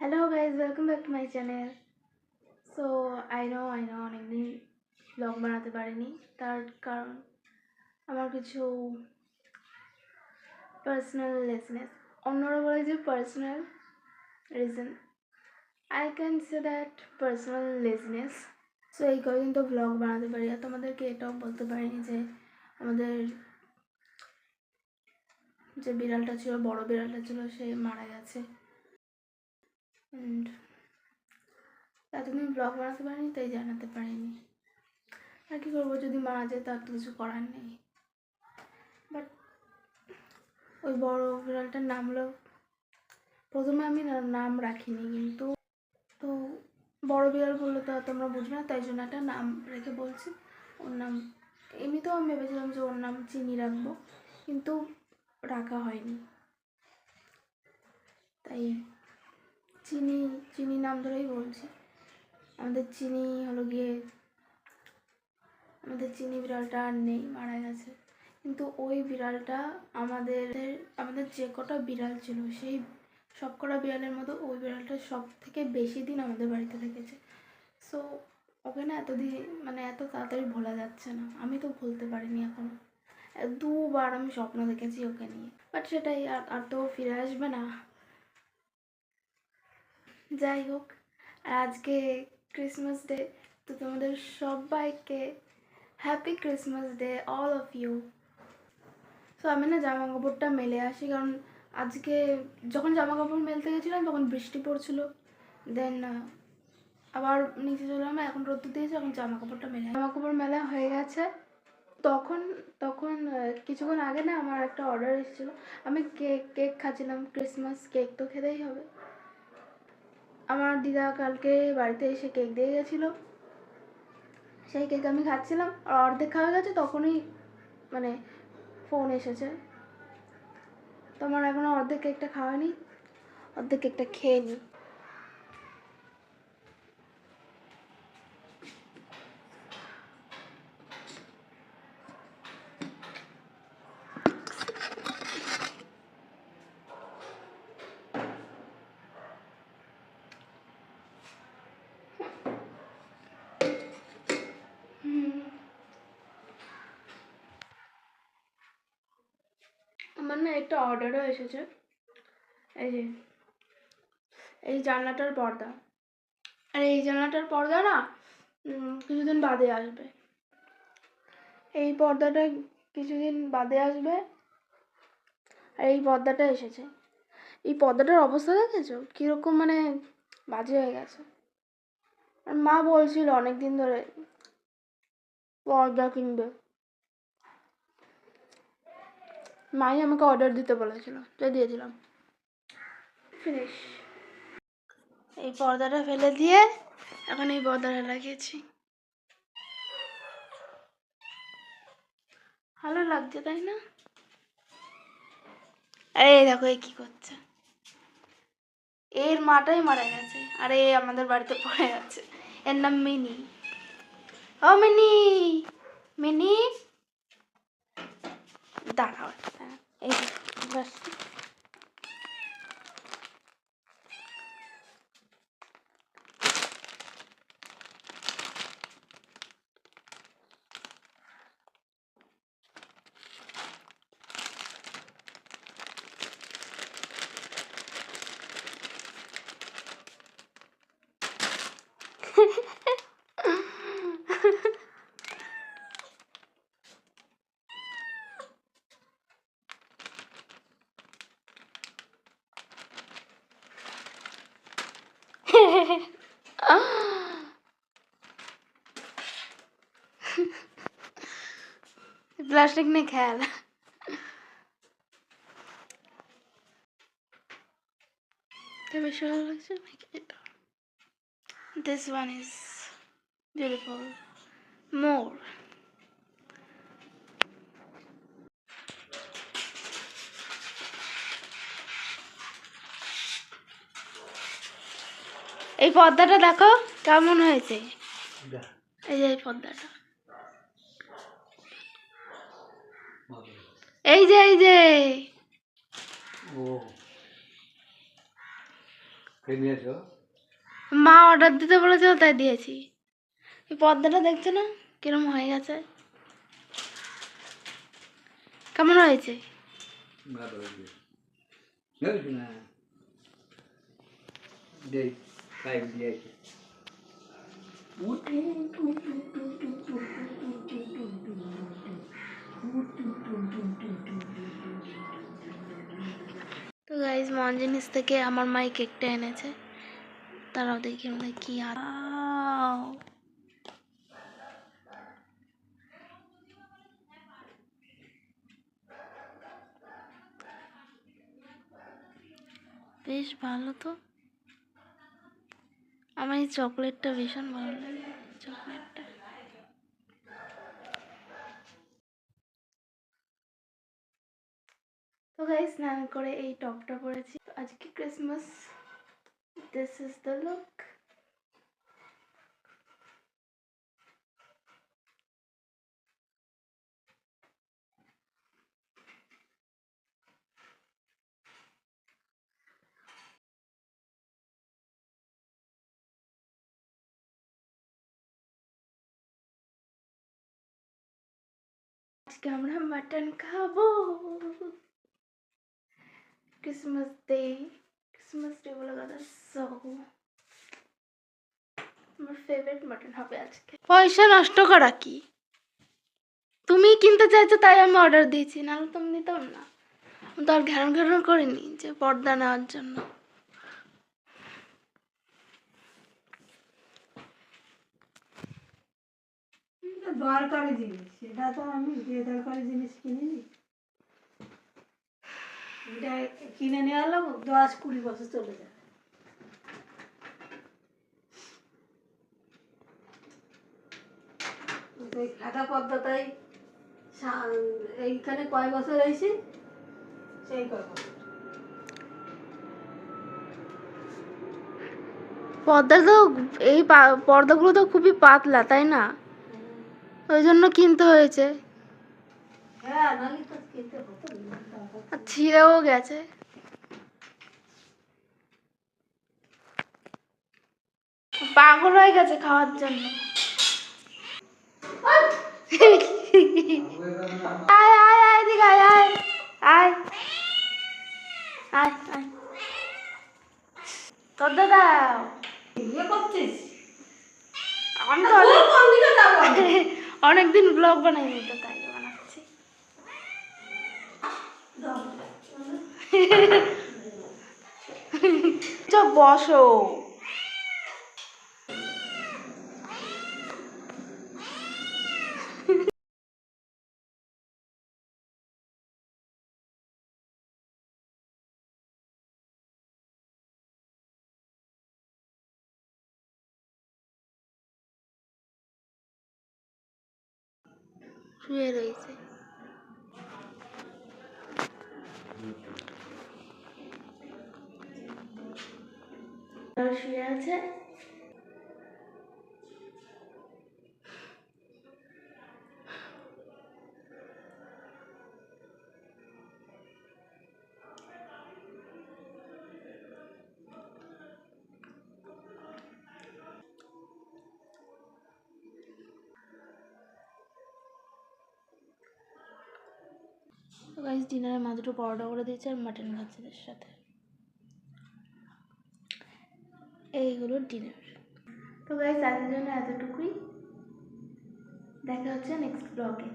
Hello guys, welcome back to my channel. So I know অনেকদিন blog বানাতে পারিনি, তার কারণ আমার কিছু পার্সোনাল লেজিনেস, অন্যরা বলে যে personal reason, I can say that personal laziness. So এই কদিন তো ব্লগ বানাতে পারি, আর তোমাদেরকে এটাও বলতে পারিনি যে আমাদের যে বিড়ালটা ছিল, বড় বিড়ালটা ছিল, সে মারা গেছে। অ্যান্ড এতদিন ব্লগ বানাতে পারিনি, তাই জানাতে পারিনি। আর কি করবো, যদি মারা যায় তার তো কিছু করার নেই। বাট ওই বড় বিড়ালটার নাম হলো, প্রথমে আমি নাম রাখিনি, কিন্তু তো বড় বিড়াল বললে তো তোমরা বুঝবে না, তাই জন্য একটা নাম রেখে বলছি। ওর নাম, এমনিতেও আমি ভেবেছিলাম যে ওর নাম চিনি রাখবো, কিন্তু রাখা হয়নি, তাই চিনি চিনি নাম ধরেই বলছি। আমাদের চিনি হলো গিয়ে, আমাদের চিনি বিড়ালটা আর নেই, মারা গেছে। কিন্তু ওই বিড়ালটা আমাদের আমাদের যে কটা বিড়াল ছিল, সেই সব কটা বিড়ালের মতো ওই বিড়ালটা সব থেকে বেশি দিন আমাদের বাড়িতে থেকেছে। সো ওকে না এতদিন, মানে এত তাড়াতাড়ি ভোলা যাচ্ছে না, আমি তো ভুলতে পারিনি এখনো। দুবার আমি স্বপ্ন দেখেছি ওকে নিয়ে, বাট সেটাই আর তো ফিরে আসবে না। যাই হোক, আর আজকে ক্রিসমাস ডে, তো তোমাদের সবাইকে happy Christmas day, all of you. So আমি না জামা কাপড়টা মেলে আসি, কারণ আজকে যখন জামা কাপড় মেলতে গেছিলাম তখন বৃষ্টি পড়ছিল, দেন আবার নিচে চলে এলাম, এখন রোদ্দুর দিয়েছে, এখন জামা কাপড়টা মেলা হয়ে গেছে। তখন তখন কিছুক্ষণ আগে না আমার একটা অর্ডার এসেছিলো, আমি কেক খাচ্ছিলাম, ক্রিসমাস কেক তো খেতেই হবে। আমার দিদা কালকে বাড়িতে এসে কেক দিয়ে গেছিলো, সেই কেক আমি খাচ্ছিলাম, আর অর্ধেক খাওয়া গেছে, তখনই মানে ফোন এসেছে। তো আমার এখনো অর্ধেক কেকটা খাওয়া নি, অর্ধেক কেকটা খেয়ে নিই। আমার না একটা অর্ডারও এসেছে, এই যে এই জানলাটার পর্দা, আর এই জানলাটার পর্দা না কিছুদিন বাদে আসবে, এই পর্দাটা কিছুদিন বাদে আসবে। আর এই পর্দাটা এসেছে, এই পর্দাটার অবস্থা দেখেছো কীরকম, মানে বাজে হয়ে গেছে। আর মা বলছিল অনেক দিন ধরে পর্দা কিনবে, মাই আমাকে অর্ডার দিতে বলেছিল, তাই দিয়ে দিলাম। ফিনিশ। এই পর্দাটা ফেলে দিয়ে এখন এই পর্দাটা লাগিয়েছি, ভালো লাগছে তাই না? এই দেখো এই কি করছে, এর মাটাই মারা গেছে, আর এ আমাদের বাড়িতে পড়ে আছে। এর নাম মিনি। ও মিনি, মিনি দাঁড়াও, এই বাস। प्लास्टिक ने ख्याल। This one is beautiful. More. এই পর্দাটা দেখো কেমন হয়েছে, এই যে এই পর্দাটা, এই যে মা অর্ডার দিতে বলেছিল তাই দিয়েছি। এই পর্দাটা দেখছো না কিরম হয়ে গেছে? কেমন হয়েছে? তো গাইজ মঞ্জিনিস থেকে আমার মাই কেকটা এনেছে, তারাও দেখি আমরা কি বেশ ভালো। তো আমার এই চকলেটটা ভীষণ ভালো লাগে, চকলেটটা। তো গাইজ স্নান করে এই টপটা পরেছি। আজকে Christmas, this is the look. আজকে আমরা মাটন খাবো। ক্রিসমাস ডে বলে কথা। সো আমার ফেভারিট মাটন হবে আজকে। পয়সা নষ্ট করা কি? তুমি কিনতে চাইছো তাই আমি অর্ডার দিয়েছি, নাহলে তুমি নিতাম না। আমি তো আর ঘ্যান ঘ্যান করিনি যে পর্দা নেওয়ার জন্য। দরকারি জিনিস, সেটা তো আমি বেদরকারি জিনিস কিনিনি। এটা কিনে নিয়ে এলো 10-20 বছর চলে যায়। এই খাতা পদ্ধতাই এইখানে কয় বছর হয়েছে, সেই কয় বছর। পর্দা তো এই পর্দাগুলো তো খুবই পাতলা, তাই না? ওই জন্য কিনতে হয়েছে। হ্যাঁ, নাহলে তো কিনতে হতো না। আর ছিঁড়েও গেছে। পাগল হয়ে গেছে খাওয়ার জন্য। আয় আয় আয় এদিকে আয় আয় আয় আয় আয়। তোর দাদা ইয়ে করছিস? আমি তো অনেকদিন ব্লগ বানাইনি, তো তাই বানাচ্ছি। চুপ বসো। শুয়ে রয়েছে। শুয়ে আছে। তো গাইস ডিনারে মা দুটো পরোটা করে দিয়েছে আর মাটন খাচ্ছে এর সাথে। এইগুলো ডিনার। তো গাইস আজকের জন্য এতটুকুই। দেখা হচ্ছে নেক্সট ব্লগে।